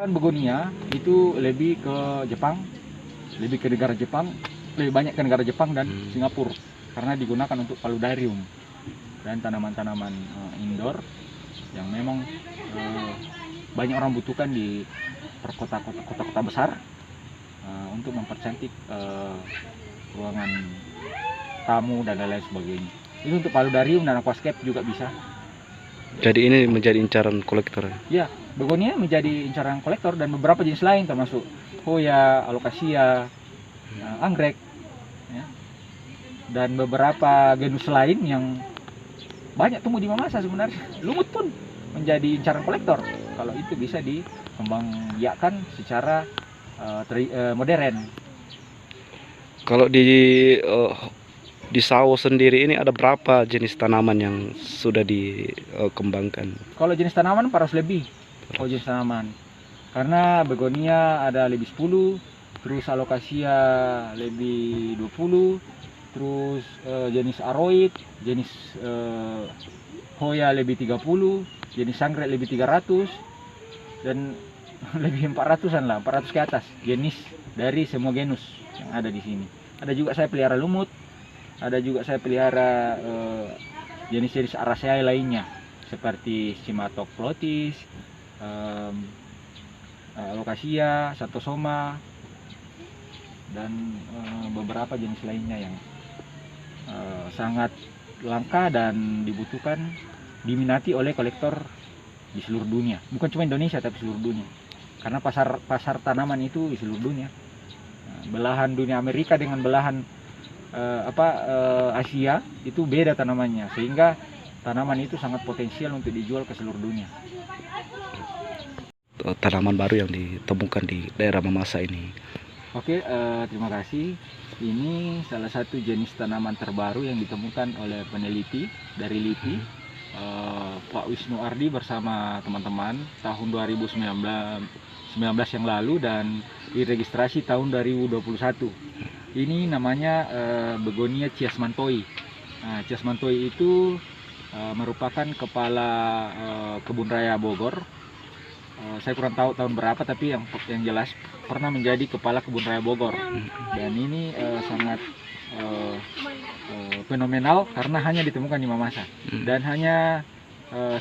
Begonia itu lebih ke Jepang, lebih ke negara Jepang, lebih banyak ke negara Jepang dan Singapura karena digunakan untuk paludarium dan tanaman-tanaman indoor yang memang banyak orang butuhkan di kota-kota besar untuk mempercantik ruangan tamu dan lain-lain sebagainya. Itu untuk paludarium dan aquascape juga bisa. Jadi ini menjadi incaran kolektor. Ya, begonia menjadi incaran kolektor dan beberapa jenis lain termasuk hoya, alocasia, anggrek, ya, dan beberapa genus lain yang banyak tumbuh di Mamasa sebenarnya. Lumut pun menjadi incaran kolektor kalau itu bisa dikembangbiakkan secara modern. Kalau di Sawo sendiri ini ada berapa jenis tanaman yang sudah dikembangkan? Kalau jenis tanaman 400 lebih. Kalau jenis tanaman. Karena begonia ada lebih 10, terus alocasia lebih 20, terus jenis aroid, jenis hoya lebih 30, jenis anggrek lebih 300 dan lebih 400-an lah, 400 ke atas jenis dari semua genus yang ada di sini. Ada juga saya pelihara lumut. Ada juga saya pelihara jenis-jenis Araceae lainnya seperti Cimatoplotis, Alocasia, Santosoma, dan beberapa jenis lainnya yang sangat langka dan dibutuhkan, diminati oleh kolektor di seluruh dunia. Bukan cuma Indonesia tapi seluruh dunia. Karena pasar tanaman itu di seluruh dunia. Belahan dunia Amerika dengan belahan Asia itu beda tanamannya, sehingga tanaman itu sangat potensial untuk dijual ke seluruh dunia. Tanaman baru yang ditemukan di daerah Mamasa ini. Oke, terima kasih. Ini salah satu jenis tanaman terbaru yang ditemukan oleh peneliti dari LIPI, Pak Wisnu Ardi bersama teman-teman tahun 2019 yang lalu dan diregistrasi tahun 2021. Ini namanya begonia chiasmantoi. Nah, chiasmantoi itu merupakan kepala kebun raya Bogor. Saya kurang tahu tahun berapa, tapi yang jelas pernah menjadi kepala kebun raya Bogor. Dan ini sangat fenomenal karena hanya ditemukan di Mamasa dan hanya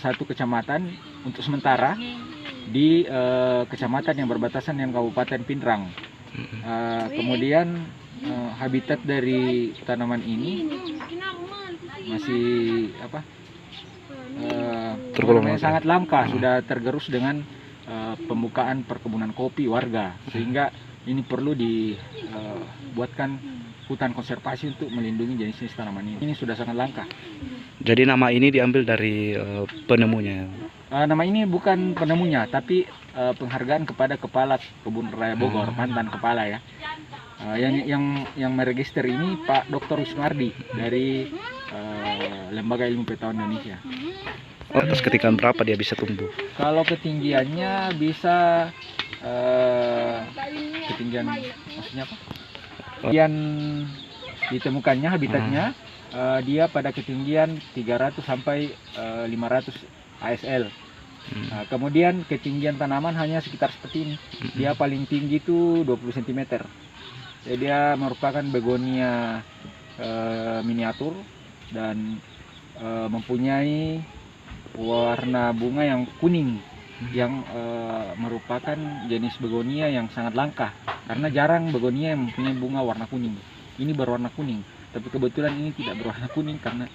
satu kecamatan untuk sementara di kecamatan yang berbatasan dengan Kabupaten Pindrang. Kemudian habitat dari tanaman ini masih tergolong sangat langka, sudah tergerus dengan pembukaan perkebunan kopi warga, sehingga ini perlu dibuatkan hutan konservasi untuk melindungi jenis-jenis tanaman ini. Ini sudah sangat langka. Jadi nama ini diambil dari penemunya. Nama ini bukan penemunya, tapi penghargaan kepada kepala kebun raya Bogor, mantan kepala ya. Yang meregister ini Pak Dr. Wisnu Ardi dari Lembaga Ilmu Pengetahuan Indonesia. Atas ketinggian berapa dia bisa tumbuh? Kalau ketinggiannya bisa ketinggian, maksudnya apa? Ketinggian ditemukannya habitatnya dia pada ketinggian 300 sampai 500 ASL. Nah, kemudian ketinggian tanaman hanya sekitar seperti ini. Dia paling tinggi itu 20 cm. Jadi dia merupakan begonia miniatur dan mempunyai warna bunga yang kuning, yang merupakan jenis begonia yang sangat langka karena jarang begonia yang mempunyai bunga warna kuning. Ini berwarna kuning Tapi kebetulan ini tidak berwarna kuning karena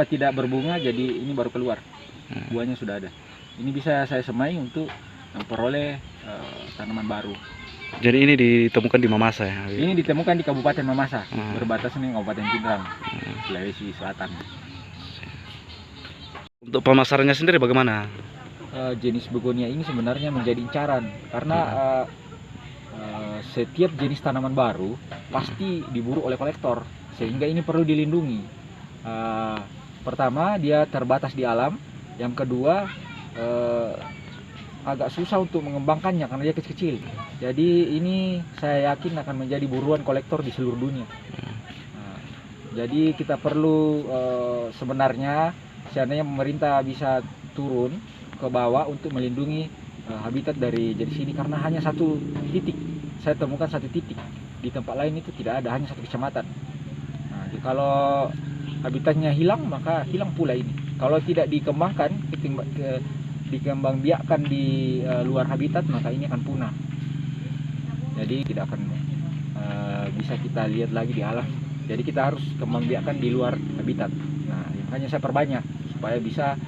tidak berbunga, jadi ini baru keluar. Buahnya sudah ada. Ini bisa saya semai untuk memperoleh tanaman baru. Jadi ini ditemukan di Mamasa ya? Ini ditemukan di Kabupaten Mamasa, berbatasan dengan Kabupaten Pindrang, Sulawesi Selatan. Untuk pemasarannya sendiri bagaimana? Jenis begonia ini sebenarnya menjadi incaran karena setiap jenis tanaman baru pasti diburu oleh kolektor, sehingga ini perlu dilindungi. Pertama, dia terbatas di alam. Yang kedua, agak susah untuk mengembangkannya karena dia kecil-kecil. Jadi ini saya yakin akan menjadi buruan kolektor di seluruh dunia. Jadi kita perlu sebenarnya seandainya pemerintah bisa turun ke bawah untuk melindungi habitat dari jenis ini, karena hanya satu titik. Saya temukan satu titik, di tempat lain itu tidak ada, hanya satu kecamatan. Jadi kalau habitatnya hilang, maka hilang pula ini. Kalau tidak dikembangkan, dikembangbiakkan di luar habitat, maka ini akan punah. Jadi tidak akan bisa kita lihat lagi di alam. Jadi kita harus kembangbiakkan di luar habitat. Nah, makanya saya perbanyak supaya bisa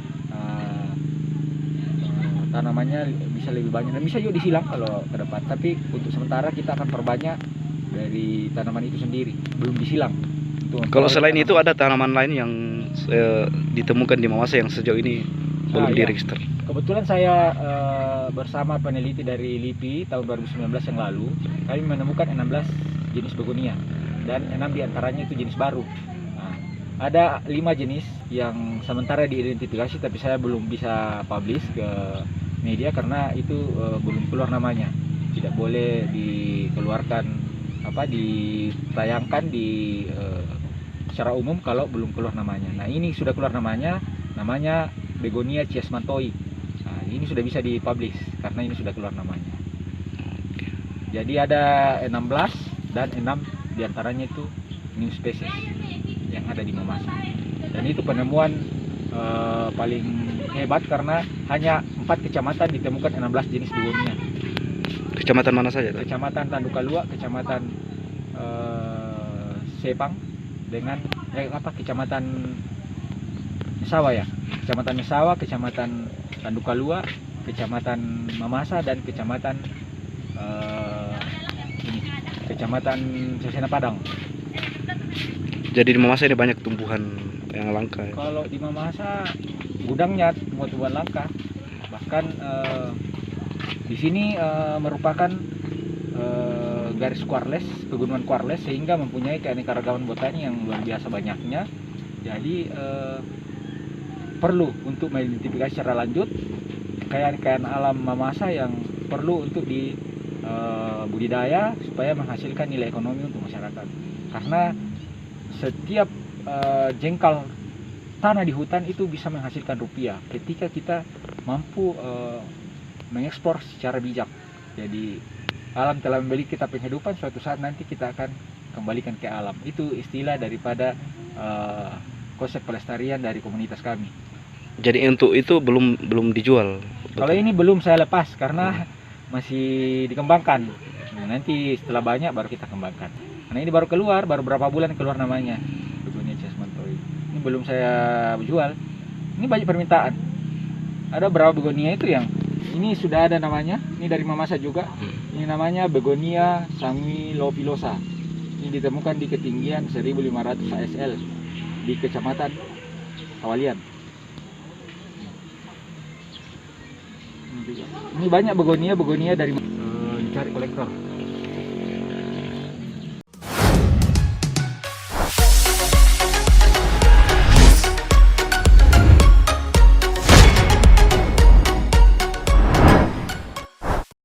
tanamannya bisa lebih banyak, dan bisa juga disilang kalau ke depan. Tapi untuk sementara kita akan perbanyak dari tanaman itu sendiri, belum disilang. Kalau selain itu ada tanaman lain yang ditemukan di Mamasa yang sejauh ini belum diregister? Kebetulan saya bersama peneliti dari LIPI tahun 2019 yang lalu, kami menemukan 16 jenis begonia dan 6 diantaranya itu jenis baru. Ada 5 jenis yang sementara diidentifikasi, tapi saya belum bisa publish ke media karena itu belum keluar namanya. Tidak boleh dikeluarkan ditayangkan secara umum kalau belum keluar namanya. Nah, ini sudah keluar namanya Begonia chiasmantoi. Nah, ini sudah bisa dipublish karena ini sudah keluar namanya. Jadi ada 16 dan 6 diantaranya itu new species yang ada di Mamasa. Dan itu penemuan paling hebat karena hanya 4 kecamatan ditemukan 16 jenis begonia. Kecamatan mana saja? Kecamatan Tandukalua, Kecamatan Sepang, dengan Kecamatan Mesawa ya. Kecamatan Mesawa, Kecamatan Tandukalua, Kecamatan Mamasa, dan Kecamatan Kecamatan Sesena Padang. Jadi di Mamasa ini banyak tumbuhan yang langka ya? Kalau di Mamasa gudangnya tumbuhan langka, bahkan di sini merupakan garis Quarles, pegunungan Quarles, sehingga mempunyai keanekaragaman botani yang luar biasa banyaknya. Jadi perlu untuk mengidentifikasi secara lanjut kekayaan alam Mamasa yang perlu untuk di budidaya supaya menghasilkan nilai ekonomi untuk masyarakat. Karena setiap jengkal tanah di hutan itu bisa menghasilkan rupiah ketika kita mampu mengekspor secara bijak. Jadi alam telah memberi kita penghidupan, suatu saat nanti kita akan kembalikan ke alam. Itu istilah daripada konsep pelestarian dari komunitas kami. Jadi untuk itu belum dijual? Kalau ini belum saya lepas karena masih dikembangkan. Nah, nanti setelah banyak baru kita kembangkan. Karena ini baru keluar, baru berapa bulan keluar namanya Begonia chiasmantoi. Ini belum saya jual. Ini banyak permintaan. Ada berapa begonia itu yang ini sudah ada namanya. Ini dari Mamasa juga. Ini namanya Begonia sanguilopilosa. Ini ditemukan di ketinggian 1500 ASL di Kecamatan Kawalian. Ini banyak begonia dari dicari kolektor.